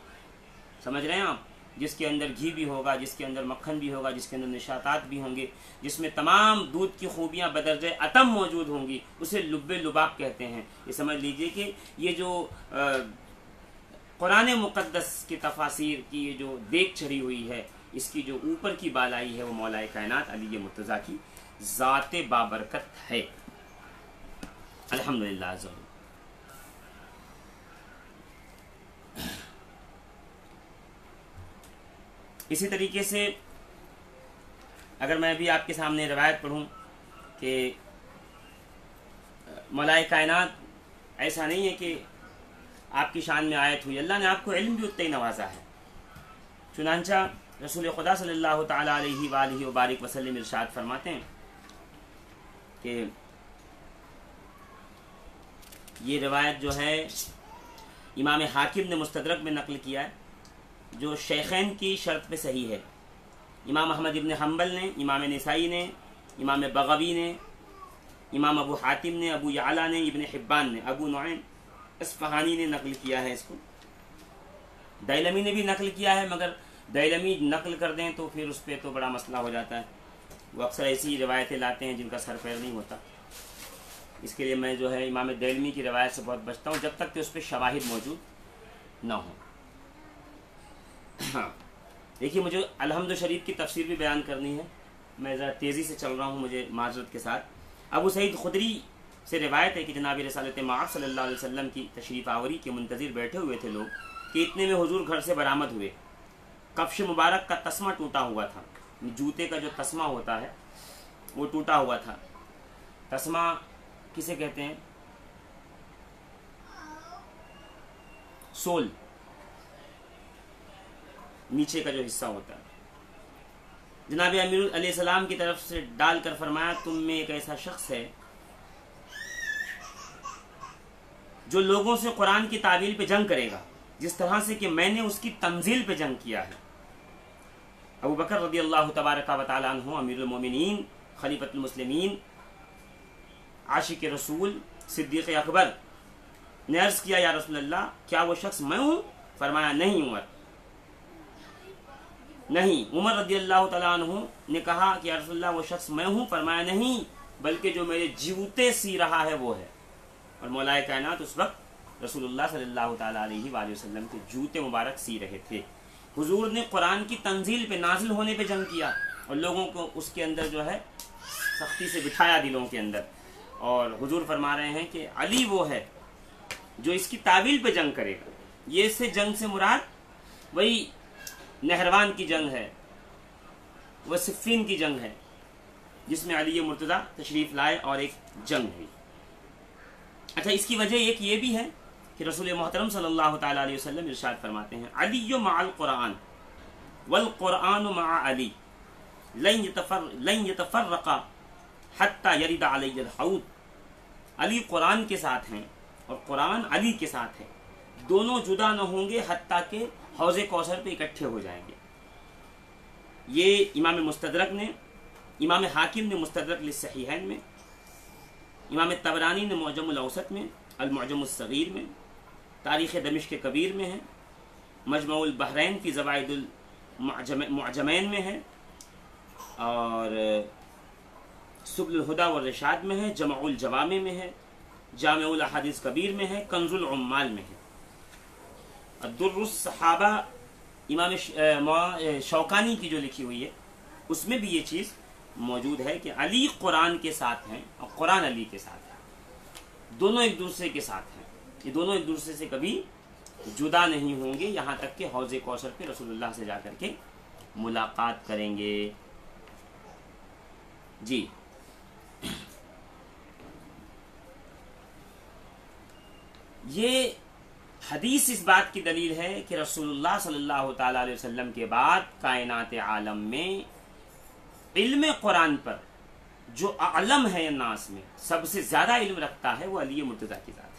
سمجھ رہے ہیں آپ، جس کے اندر گھی بھی ہوگا، جس کے اندر مکھن بھی ہوگا، جس کے اندر نشاطات بھی ہوں گے، جس میں تمام دودھ کی خوبیاں بدرجہ اتم موجود ہوں گی، اسے لب لباب کہتے ہیں. یہ سمجھ لیجئے کہ یہ جو قرآن مقدس کی تفاسیر کی یہ جو دیگ چڑھی ہوئی ہے، اس کی جو اوپر کی بالائی ہے وہ مولا کائنات علی مرتضیٰ کی ذات بابرکت ہے. الحمدللہ. اسی طریقے سے اگر میں بھی آپ کے سامنے روایت پڑھوں کہ مولا کائنات ایسا نہیں ہے کہ آپ کی شان میں آیت ہوئی، اللہ نے آپ کو علم بھی اتنا ہی نوازا ہے. چنانچہ رسول خدا صلی اللہ تعالیٰ علیہ وآلہ وبارک وسلم ارشاد فرماتے ہیں کہ یہ روایت جو ہے امام حاکم نے مستدرک میں نقل کیا ہے، جو شیخین کی شرط پہ صحیح ہے. امام احمد ابن حنبل نے، امام نسائی نے، امام بغوی نے، امام ابو حاتم نے، ابو یعلا نے، ابن حبان نے، ابو نعیم اصفہانی نے نقل کیا ہے اس کو. دیلمی نے بھی نقل کیا ہے، مگر دیلمی نقل کر دیں تو پھر اس پہ تو بڑا مسئلہ ہو جاتا ہے. وہ اکثر ایسی روایتیں لاتے ہیں جن کا سر پیر نہیں ہوتا. اس کے لیے میں جو ہے امام دیلمی کی روایت سے بہت بچتا ہوں جب تک کہ اس پہ شواہد موجود نہ ہوں. ہاں دیکھیے، مجھے الحمد شریف کی تفسیر بھی بیان کرنی ہے، میں ذرا تیزی سے چل رہا ہوں، مجھے معذرت کے ساتھ. ابو سعید خدری سے روایت ہے کہ جناب رسالت مآب صلی اللہ علیہ وسلم کی تشریف آوری کے منتظر بیٹھے ہوئے تھے لوگ کہ اتنے میں حضور گھر سے برآمد ہوئے. کفش مبارک کا تسمہ ٹوٹا ہوا تھا، جوتے کا جو تسمہ ہوتا ہے وہ ٹوٹا ہوا تھا. تسمہ کسے کہتے ہیں؟ سول، نیچے کا جو حصہ ہوتا ہے. جناب امیر علیہ السلام کی طرف سے ڈال کر فرمایا تم میں ایک ایسا شخص ہے جو لوگوں سے قرآن کی تعویل پہ جنگ کرے گا جس طرح سے کہ میں نے اس کی تنزیل پہ جنگ کیا ہے. ابو بکر رضی اللہ تبارک و تعالی عنہ امیر المومنین، خلیفۃ المسلمین، عاشق رسول، صدیق اکبر نے عرض کیا یا رسول اللہ کیا وہ شخص میں ہوں؟ فرمایا نہیں عمر، نہیں. عمر رضی اللہ تعالیٰ عنہ نے کہا کہ یا رسول اللہ وہ شخص میں ہوں؟ فرمایا نہیں، بلکہ جو میرے جوتے سی رہا ہے وہ ہے. اور مولا کائنات اس وقت رسول اللہ صلی اللہ تعالیٰ علیہ وآلہ وسلم کے جوتے مبارک سی رہے تھے. حضور نے قرآن کی تنزیل پہ، نازل ہونے پہ جنگ کیا اور لوگوں کو اس کے اندر جو ہے سختی سے بٹھایا دلوں کے اندر. اور حضور فرما رہے ہیں کہ علی وہ ہے جو اس کی تعویل پہ جنگ کرے گا. یہ اس سے جنگ سے مراد وہی نہروان کی جنگ ہے، وہ صفین کی جنگ ہے جس میں علی مرتضیٰ تشریف لائے اور ایک جنگ ہوئی. اچھا، اس کی وجہ ایک یہ بھی ہے کہ رسول محترم صلی اللہ تعالیٰ علیہ وسلم ارشاد فرماتے ہیں علی مع القرآن والقرآن مع علی لن يتفرقا حتی یرد علی الحوض. علی قرآن کے ساتھ ہیں اور قرآن علی کے ساتھ ہے، دونوں جدا نہ ہوں گے حتیٰ کہ حوض کوثر پہ اکٹھے ہو جائیں گے. یہ امام مستدرک نے، امام حاکم نے مستدرک للصحیحین میں، امام طبرانی نے معجم الاوسط میں، المعجم الصغیر میں، تاریخ دمشق کبیر میں ہے، مجمع البحرین فی زوائد المعجمین میں ہے، اور سبل الہدی والرشاد میں ہے، جمع الجوامع میں ہے، جامع الاحادیث کبیر میں ہے، کنز العمال میں ہے. الدر الصحابہ امام شوکانی کی جو لکھی ہوئی ہے اس میں بھی یہ چیز موجود ہے کہ علی قرآن کے ساتھ ہیں اور قرآن علی کے ساتھ ہے، دونوں ایک دوسرے کے ساتھ ہیں. یہ دونوں ایک دوسرے سے کبھی جدا نہیں ہوں گے یہاں تک کہ حوض کوثر پہ رسول اللہ سے جا کر کے ملاقات کریں گے. جی یہ حدیث اس بات کی دلیل ہے کہ رسول اللہ صلی اللہ تعالی علیہ وسلم کے بعد کائنات عالم میں علم قرآن پر جو اعلم ہے الناس میں سب سے زیادہ علم رکھتا ہے وہ علی مرتضیٰ کی ذات ہے.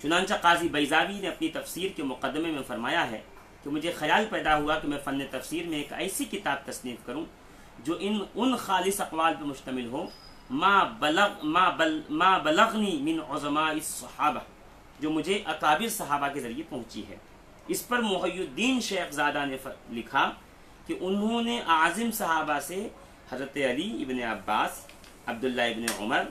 چنانچہ قاضی بیضاوی نے اپنی تفسیر کے مقدمے میں فرمایا ہے کہ مجھے خیال پیدا ہوا کہ میں فن تفسیر میں ایک ایسی کتاب تصنیف کروں جو ان خالص اقوال پر مشتمل ہو ما بلغنی من عظماء الصحابہ جو مجھے اکابر صحابہ کے ذریعے پہنچی ہے. اس پر محی الدین شیخ زادہ نے لکھا کہ انہوں نے اعظم صحابہ سے حضرت علی ابن عباس، عبداللہ ابن عمر،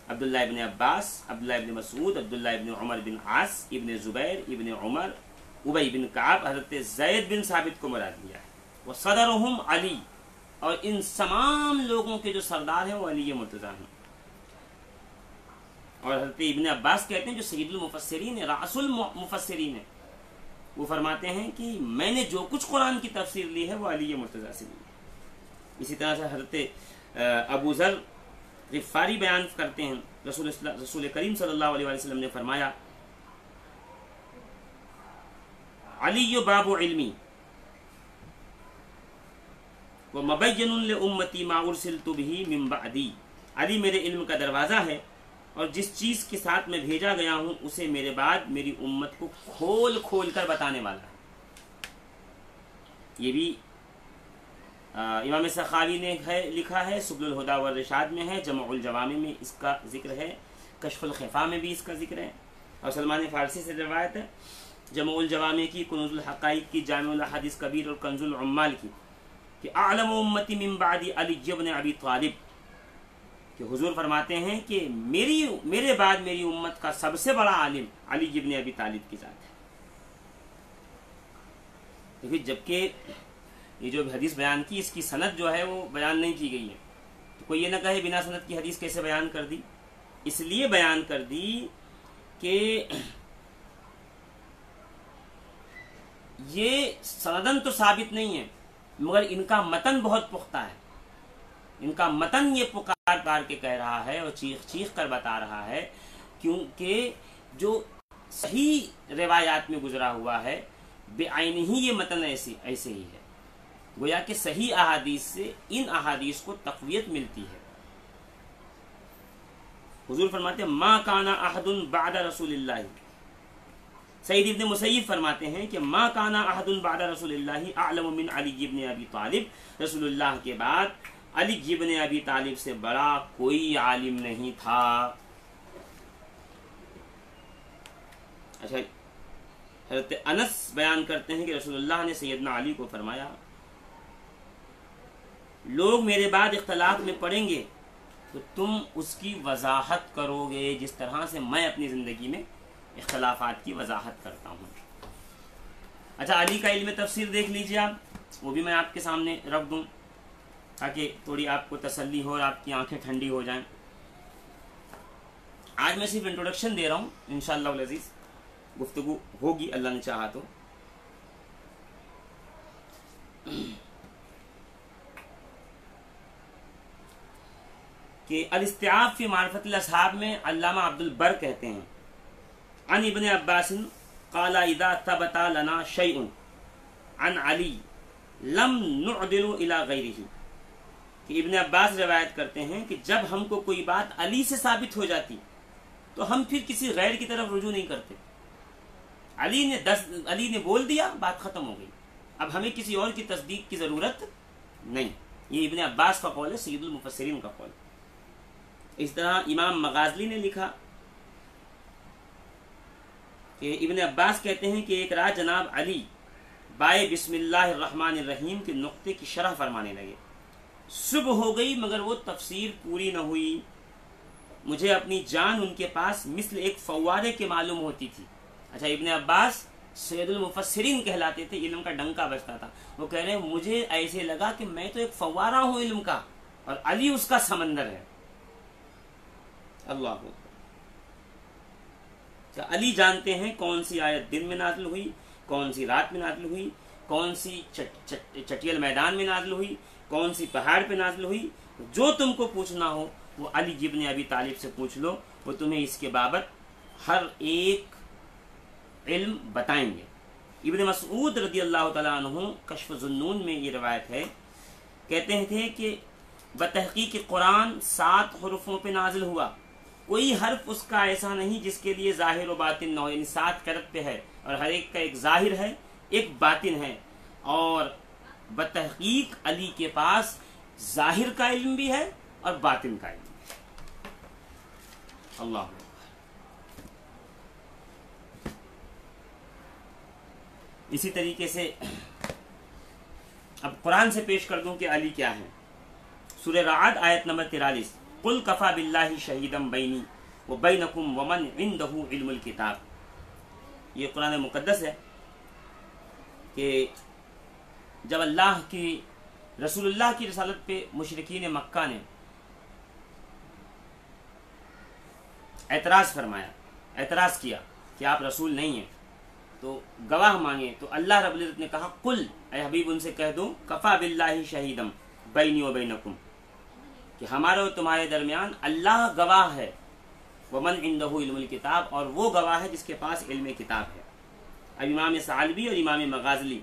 عبداللہ ابن عباس، عبداللہ ابن مسعود، عبداللہ ابن عمر بن عاص، ابن زبیر، ابن عمر، ابی بن کعب، حضرت زید بن ثابت کو مراد لیا ہے. وہ صدرہم علی، اور ان تمام لوگوں کے جو سردار ہیں وہ علی مرتضیٰ ہیں. اور حضرت ابن عباس کہتے ہیں جو سید المفسرین رأس المفسرین ہیں، وہ فرماتے ہیں کہ میں نے جو کچھ قرآن کی تفسیر لی ہے وہ علی مرتضیٰ سے لی ہے. اسی طرح سے حضرت ابو ذر غفاری بیان کرتے ہیں رسول کریم صلی اللہ علیہ وسلم نے فرمایا علی باب علمی ومبین لامتی ما ارسلت به من بعدی، علی میرے علم کا دروازہ ہے اور جس چیز کے ساتھ میں بھیجا گیا ہوں اسے میرے بعد میری امت کو کھول کھول کر بتانے والا ہے. یہ بھی امام سخاوی نے لکھا ہے، سبل الہدی والرشاد میں ہے، جمع الجوامع میں اس کا ذکر ہے، کشف الخفا میں بھی اس کا ذکر ہے، اور سلمان فارسی سے روایت ہے جمع الجوامع کی، کنوز الحقائق کی، جامع الاحادیث کبیر اور کنز العمال کی، کہ اعلم امتی من بعد علی بن ابی طالب، کہ حضور فرماتے ہیں کہ میرے بعد میری امت کا سب سے بڑا عالم علی بن ابی طالب کی ذات ہے. دیکھیے جبکہ یہ جو حدیث بیان کی اس کی سند جو ہے وہ بیان نہیں کی گئی ہے، تو کوئی یہ نہ کہے بنا سند کی حدیث کیسے بیان کر دی. اس لیے بیان کر دی کہ یہ سندن تو ثابت نہیں ہے مگر ان کا متن بہت پختہ ہے. ان کا متن یہ پکار کے کہہ رہا ہے اور چیخ چیخ کر بتا رہا ہے، کیونکہ جو صحیح روایات میں گزرا ہوا ہے بعین ہی یہ متن ایسے ہی ہے. گویا کہ صحیح احادیث سے ان احادیث کو تقویت ملتی ہے. حضور فرماتے ہیں ما کانا احد بعد رسول اللہ، سعید ابن مسیب فرماتے ہیں کہ ما کانا احد بعد رسول اللہ اعلم من علی بن ابی طالب، رسول اللہ کے بعد علی بن ابی طالب سے بڑا کوئی عالم نہیں تھا. اچھا حضرت انس بیان کرتے ہیں کہ رسول اللہ نے سیدنا علی کو فرمایا لوگ میرے بعد اختلاف میں پڑیں گے تو تم اس کی وضاحت کرو گے جس طرح سے میں اپنی زندگی میں اختلافات کی وضاحت کرتا ہوں. اچھا علی کا علم تفسیر دیکھ لیجئے آپ، وہ بھی میں آپ کے سامنے رکھ دوں تاکہ تھوڑی آپ کو تسلی ہو اور آپ کی آنکھیں ٹھنڈی ہو جائیں. آج میں صرف انٹروڈکشن دے رہا ہوں، انشاءاللہ العزیز گفتگو ہوگی اللہ نے چاہا تو. کہ الاستیعاب فی معرفت الاصحاب میں علامہ عبد البر کہتے ہیں عن ابن عباس قال اذا ثبت لنا شیء عن علی لم نعدل الى غیرہ، کہ ابن عباس روایت کرتے ہیں کہ جب ہم کو کوئی بات علی سے ثابت ہو جاتی تو ہم پھر کسی غیر کی طرف رجوع نہیں کرتے. علی نے بول دیا، بات ختم ہو گئی، اب ہمیں کسی اور کی تصدیق کی ضرورت نہیں. یہ ابن عباس کا قول ہے، سید المفسرین کا قول. اس طرح امام مغازلی نے لکھا کہ ابن عباس کہتے ہیں کہ ایک رات جناب علی بائے بسم اللہ الرحمن الرحیم کے نقطے کی شرح فرمانے لگے. صبح ہو گئی مگر وہ تفسیر پوری نہ ہوئی. مجھے اپنی جان ان کے پاس مثل ایک فوارے کے معلوم ہوتی تھی. اچھا ابن عباس سید المفسرین کہلاتے تھے، علم کا ڈنکا بجتا تھا. وہ کہہ رہے ہیں مجھے ایسے لگا کہ میں تو ایک فوارہ ہوں علم کا اور علی اس کا سمندر ہے. اللہ کہ علی جانتے ہیں کون سی آیت دن میں نازل ہوئی، کون سی رات میں نازل ہوئی، کون سی چٹیل میدان میں نازل ہوئی، کون سی پہاڑ پہ نازل ہوئی. جو تم کو پوچھنا ہو وہ علی ابن ابی طالب سے پوچھ لو، وہ تمہیں اس کے بابت ہر ایک علم بتائیں گے. ابن مسعود رضی اللہ تعالیٰ عنہ کشف الظنون میں یہ روایت ہے، کہتے تھے کہ بتحقیق قرآن 7 حروفوں پہ نازل ہوا، کوئی حرف اس کا ایسا نہیں جس کے لیے ظاہر و باطن نہ ہو، یعنی 7 قرت پہ ہے اور ہر ایک کا ایک ظاہر ہے ایک باطن ہے. اور بتحقیق علی کے پاس ظاہر کا علم بھی ہے اور باطن کا علم بھی ہے. اللہ. اسی طریقے سے اب قرآن سے پیش کر دوں کہ علی کیا ہے. سورہ رعد آیت نمبر 43، قل کفا باللہ شہیدم بینی وبینکم ومن عندہ علم الکتاب. یہ قرآن مقدس ہے کہ جب اللہ کی رسول اللہ کی رسالت پہ مشرکین مکہ نے اعتراض کیا کہ آپ رسول نہیں ہیں تو گواہ مانگے، تو اللہ رب العزت نے کہا قل، اے حبیب ان سے کہہ دو، کفا باللہ شہیدم بینی و بینکم، کہ ہمارے اور تمہارے درمیان اللہ گواہ ہے، ومن عندہ علم الکتاب، اور وہ گواہ ہے جس کے پاس علم کتاب ہے. اب امام ثعلبی اور امام مغازلی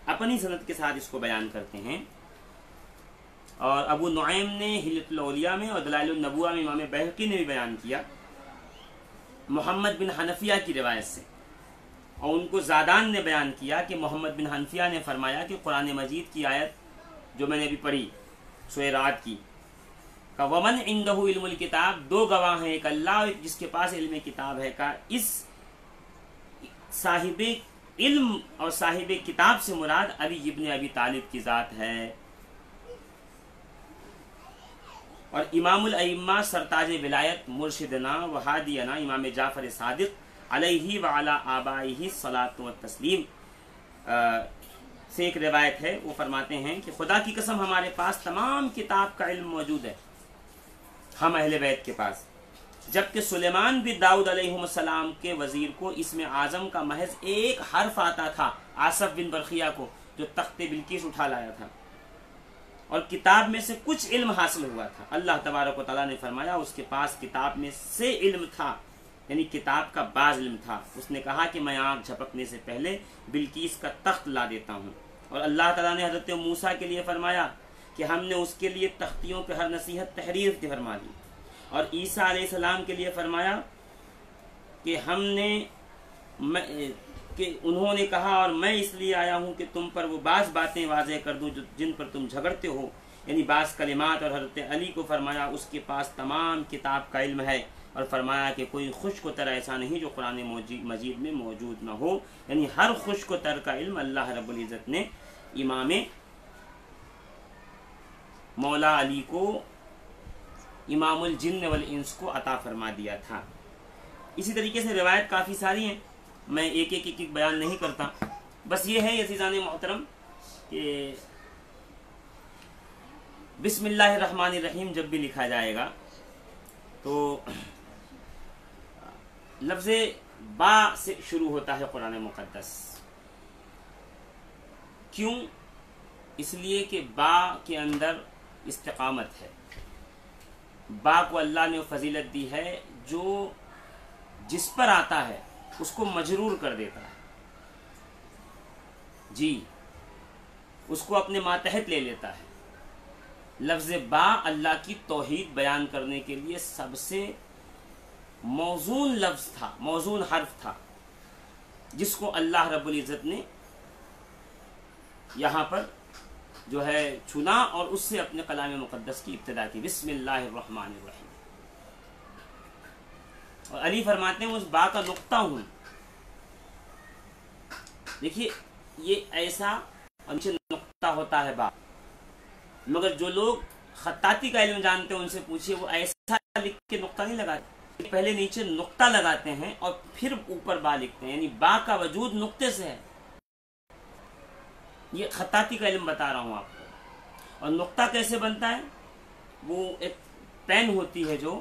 اپنی سند کے ساتھ اس کو بیان کرتے ہیں، اور ابو نعیم نے حلیۃ الاولیاء میں اور دلائل النبوہ میں امام بہقی نے بھی بیان کیا محمد بن حنفیہ کی روایت سے. اور ان کو زادان نے بیان کیا کہ محمد بن حنفیہ نے فرمایا کہ قرآن مجید کی آیت جو میں نے ابھی پڑھی سورہ رعد کی، کہ ومن عندہ علم الکتاب، 2 گواہ ہیں، ایک اللہ اور جس کے پاس علم کتاب ہے، کا اس صاحب علم اور صاحب کتاب سے مراد علی ابن ابی طالب کی ذات ہے. اور امام الائمہ سرتاج ولایت مرشدنا و ہادینا امام جعفر صادق علیہ وعلی آبائہ الصلاۃ والتسلیم سے ایک روایت ہے، وہ فرماتے ہیں کہ خدا کی قسم ہمارے پاس تمام کتاب کا علم موجود ہے، ہم اہل بیت کے پاس، جبکہ سلیمان بن داؤد علیہ السلام کے وزیر کو اسم اعظم کا محض ایک حرف آتا تھا، آصف بن برخیہ کو، جو تخت بلقیس اٹھا لایا تھا، اور کتاب میں سے کچھ علم حاصل ہوا تھا. اللہ تبارک و تعالیٰ نے فرمایا اس کے پاس کتاب میں سے علم تھا، یعنی کتاب کا بعض علم تھا. اس نے کہا کہ میں آنکھ جھپکنے سے پہلے بلقیس کا تخت لا دیتا ہوں. اور اللہ تعالیٰ نے حضرت موسیٰ کے لیے فرمایا کہ ہم نے اس کے لیے تختیوں پہ ہر نصیحت تحریر فرما دی. اور عیسیٰ علیہ السلام کے لیے فرمایا کہ کہ انہوں نے کہا اور میں اس لیے آیا ہوں کہ تم پر وہ بعض باتیں واضح کر دوں جن پر تم جھگڑتے ہو، یعنی بعض کلمات. اور حضرت علی کو فرمایا اس کے پاس تمام کتاب کا علم ہے، اور فرمایا کہ کوئی خشک و تر ایسا نہیں جو قرآن مجید میں موجود نہ ہو، یعنی ہر خشک و تر کا علم اللہ رب العزت نے امام مولا علی کو، امام الجن والانس کو عطا فرما دیا تھا. اسی طریقے سے روایت کافی ساری ہیں، میں ایک بیان نہیں کرتا. بس یہ ہے عزیزان محترم کہ بسم اللہ الرحمن الرحیم جب بھی لکھا جائے گا تو لفظ با سے شروع ہوتا ہے قرآن مقدس. کیوں؟ اس لیے کہ با کے اندر استقامت ہے. با کو اللہ نے فضیلت دی ہے جو جس پر آتا ہے اس کو مجرور کر دیتا ہے، جی اس کو اپنے ماتحت لے لیتا ہے. لفظ با اللہ کی توحید بیان کرنے کے لیے سب سے موزون لفظ تھا، موزون حرف تھا، جس کو اللہ رب العزت نے یہاں پر جو ہے چنا اور اس سے اپنے کلام مقدس کی ابتدا کی، بسم اللہ الرحمن الرحیم. اور علی فرماتے ہیں اس با کا نقطہ ہوں. دیکھیے یہ ایسا اور نیچے نقطہ ہوتا ہے با، مگر جو لوگ خطاطی کا علم جانتے ہیں ان سے پوچھئے وہ ایسا لکھ کے نقطہ نہیں لگاتے، پہلے نیچے نقطہ لگاتے ہیں اور پھر اوپر با لکھتے ہیں، یعنی با کا وجود نقطے سے ہے. یہ خطاطی کا علم بتا رہا ہوں آپ کو. اور نقطہ کیسے بنتا ہے؟ وہ ایک پین ہوتی ہے جو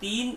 3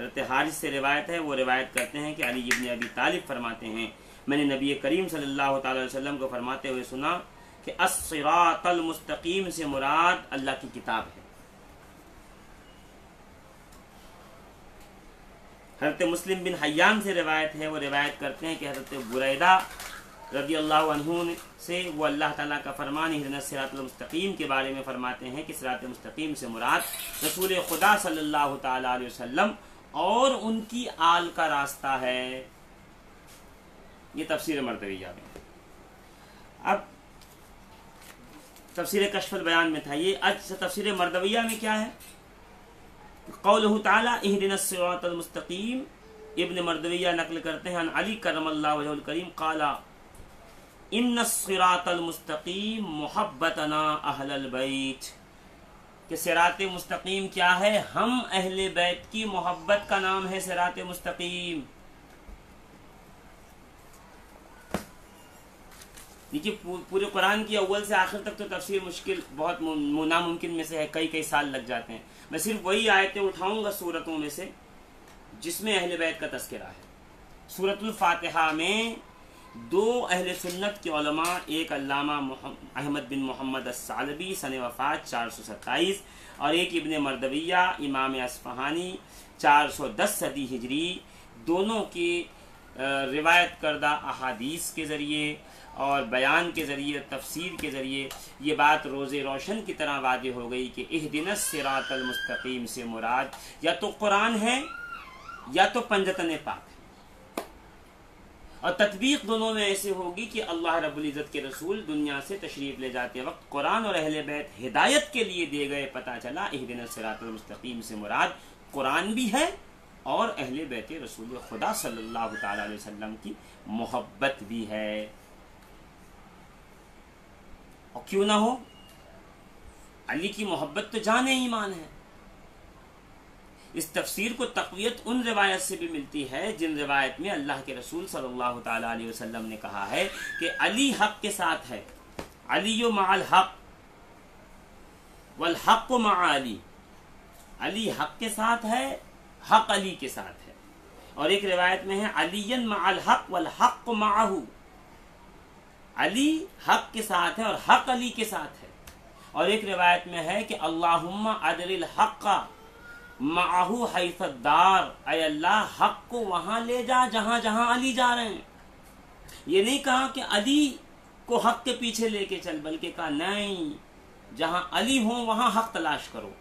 حضرت حارث سے روایت ہے، وہ روایت کرتے ہیں کہ علی ابن ابی طالب فرماتے ہیں میں نے نبی کریم صلی اللہ تعالی علیہ وسلم کو فرماتے ہوئے سنا کہ الصراط المستقیم سے مراد اللہ کی کتاب ہے۔ حضرت مسلم بن حیان سے روایت ہے، وہ روایت کرتے ہیں کہ حضرت بریدہ رضی اللہ عنہ سے وہ اللہ تعالیٰ کا فرمان اہدنا الصراط المستقیم کے بارے میں فرماتے ہیں کہ صراط مستقیم سے مراد رسول خدا صلی اللہ تعالی علیہ وسلم اور ان کی آل کا راستہ ہے۔ یہ تفسیر مردویہ میں۔ اب تفسیر کشف البیان میں تھا، یہ تفسیر مردویہ میں کیا ہے؟ قولہ تعالی اہدنا الصراط المستقیم، ابن مردویہ نقل کرتے ہیں علی کرم اللہ وجہ الکریم قال ان الصراط المستقیم محبتنا اہل البیت، کہ صراط مستقیم کیا ہے؟ ہم اہل بیت کی محبت کا نام ہے صراط مستقیم۔ دیکھیے پورے قرآن کی اول سے آخر تک تو تفسیر مشکل، بہت ناممکن میں سے ہے، کئی سال لگ جاتے ہیں۔ میں صرف وہی آیتیں اٹھاؤں گا صورتوں میں سے جس میں اہل بیت کا تذکرہ ہے۔ سورۃ الفاتحہ میں دو اہل سنت کے علماء، ایک علامہ احمد بن محمد الثعلبی سن وفات 427 اور ایک ابن مردویہ امام اصفہانی 410 صدی ہجری، دونوں کی روایت کردہ احادیث کے ذریعے اور بیان کے ذریعے، تفسیر کے ذریعے یہ بات روز روشن کی طرح واضح ہو گئی کہ اہدنا الصراط المستقیم سے مراد یا تو قرآن ہے یا تو پنجتن پاک ہے، اور تطبیق دونوں میں ایسے ہوگی کہ اللہ رب العزت کے رسول دنیا سے تشریف لے جاتے وقت قرآن اور اہل بیت ہدایت کے لیے دیے گئے، پتہ چلا اہدنا الصراط المستقیم سے مراد قرآن بھی ہے اور اہل بیت رسول خدا صلی اللہ تعالی علیہ وسلم کی محبت بھی ہے۔ اور کیوں نہ ہو، علی کی محبت تو جان ایمان ہے۔ اس تفسیر کو تقویت ان روایت سے بھی ملتی ہے جن روایت میں اللہ کے رسول صلی اللہ تعالی علیہ وسلم نے کہا ہے کہ علی حق کے ساتھ ہے، علی مع الحق والحق مع علی، علی حق کے ساتھ ہے، حق علی کے ساتھ ہے۔ اور ایک روایت میں ہے علی مع الحق والحق معہ، علی حق کے ساتھ ہے اور حق علی کے ساتھ ہے۔ اور ایک روایت میں ہے کہ اللہم ادر الحق معہ حیث الدار، اے اللہ حق کو وہاں لے جا جہاں جہاں علی جا رہے ہیں۔ یہ نہیں کہا کہ علی کو حق کے پیچھے لے کے چل، بلکہ کہا نہیں، جہاں علی ہوں وہاں حق تلاش کرو۔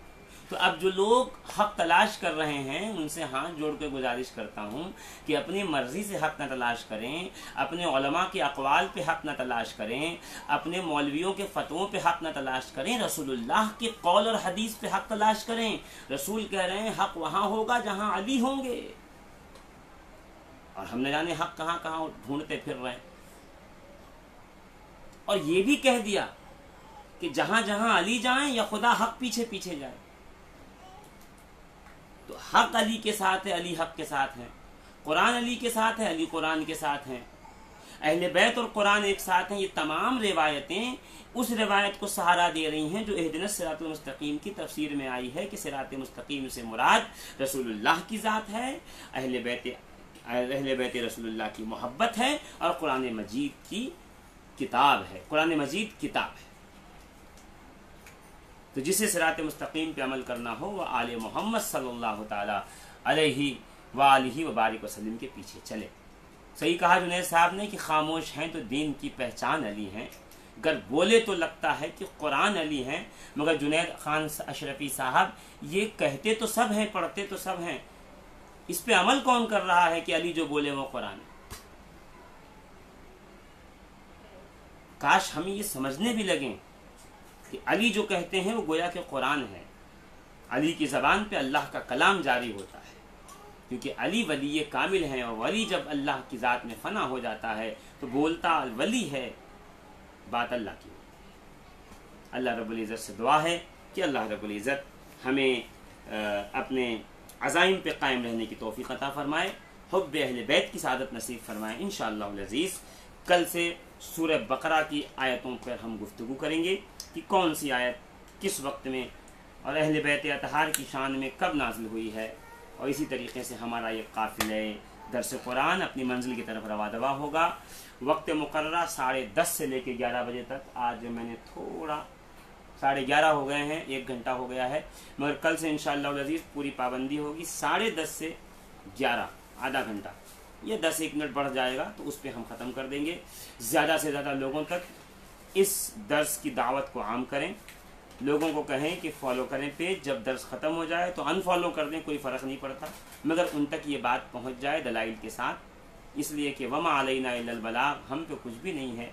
تو اب جو لوگ حق تلاش کر رہے ہیں ان سے ہاتھ جوڑ کے گزارش کرتا ہوں کہ اپنی مرضی سے حق نہ تلاش کریں، اپنے علماء کے اقوال پہ حق نہ تلاش کریں، اپنے مولویوں کے فتووں پہ حق نہ تلاش کریں، رسول اللہ کے قول اور حدیث پہ حق تلاش کریں۔ رسول کہہ رہے ہیں حق وہاں ہوگا جہاں علی ہوں گے، اور ہم نہ جانے حق کہاں کہاں ڈھونڈتے پھر رہے ہیں۔ اور یہ بھی کہہ دیا کہ جہاں جہاں علی جائیں یا خدا حق پیچھے پیچھے جائے۔ تو حق علی کے ساتھ ہے، علی حق کے ساتھ ہے، قرآن علی کے ساتھ ہے، علی قرآن کے ساتھ ہیں، اہل بیت اور قرآن ایک ساتھ ہیں۔ یہ تمام روایتیں اس روایت کو سہارا دے رہی ہیں جو اہدنا الصراط المستقیم کی تفسیر میں آئی ہے کہ صراط مستقیم سے مراد رسول اللہ کی ذات ہے، اہل بیت رسول اللہ کی محبت ہے، اور قرآن مجید کی کتاب ہے، قرآن مجید کتاب ہے۔ تو جسے صراط مستقیم پہ عمل کرنا ہو وہ آل محمد صلی اللہ تعالی علیہ وآلہ وبارک وسلم کے پیچھے چلے۔ صحیح کہا جنید صاحب نے کہ خاموش ہیں تو دین کی پہچان علی ہیں، گر بولے تو لگتا ہے کہ قرآن علی ہیں، مگر جنید خان اشرفی صاحب یہ کہتے تو سب ہیں، پڑھتے تو سب ہیں، اس پہ عمل کون کر رہا ہے کہ علی جو بولے وہ قرآن ہے؟ کاش ہم یہ سمجھنے بھی لگیں کہ علی جو کہتے ہیں وہ گویا کہ قرآن ہے، علی کی زبان پہ اللہ کا کلام جاری ہوتا ہے، کیونکہ علی ولی کامل ہیں، اور ولی جب اللہ کی ذات میں فنا ہو جاتا ہے تو بولتا ولی ہے، بات اللہ کی۔ اللہ رب العزت سے دعا ہے کہ اللہ رب العزت ہمیں اپنے عزائم پہ قائم رہنے کی توفیق عطا فرمائے، حب اہل بیت کی سعادت نصیب فرمائے۔ انشاءاللہ العزیز کل سے سورہ بقرہ کی آیتوں پر ہم گفتگو کریں گے کہ کون سی آیت کس وقت میں اور اہل بیت اطہار کی شان میں کب نازل ہوئی ہے۔ اور اسی طریقے سے ہمارا یہ قافلہ درس قرآن اپنی منزل کی طرف رواں دوا ہوگا۔ وقت مقررہ 10:30 سے لے کے 11 بجے تک۔ آج میں نے تھوڑا 11:30 ہو گئے ہیں، 1 گھنٹہ ہو گیا ہے، مگر کل سے انشاءاللہ العزیز پوری پابندی ہوگی 10:30 سے 11، آدھا گھنٹہ، یہ 10-1 منٹ بڑھ جائے گا تو اس پہ ہم ختم کر دیں گے۔ زیادہ سے زیادہ لوگوں تک اس درس کی دعوت کو عام کریں، لوگوں کو کہیں کہ فالو کریں پیج، جب درس ختم ہو جائے تو انفالو کر دیں، کوئی فرق نہیں پڑتا، مگر ان تک یہ بات پہنچ جائے دلائل کے ساتھ، اس لیے کہ وما علینا الا البلاغ، ہم پہ کچھ بھی نہیں ہے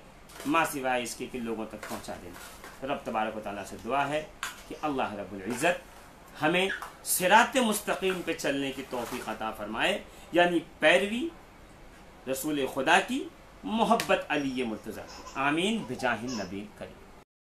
ما سوائے اس کے کہ لوگوں تک پہنچا دینا۔ رب تبارک و تعالیٰ سے دعا ہے کہ اللہ رب العزت ہمیں صراط مستقیم پہ چلنے کی توفیق عطا فرمائے، یعنی پیروی رسول خدا کی، محبت علی مرتضیٰ کی، آمین بجاہ النبی کریم۔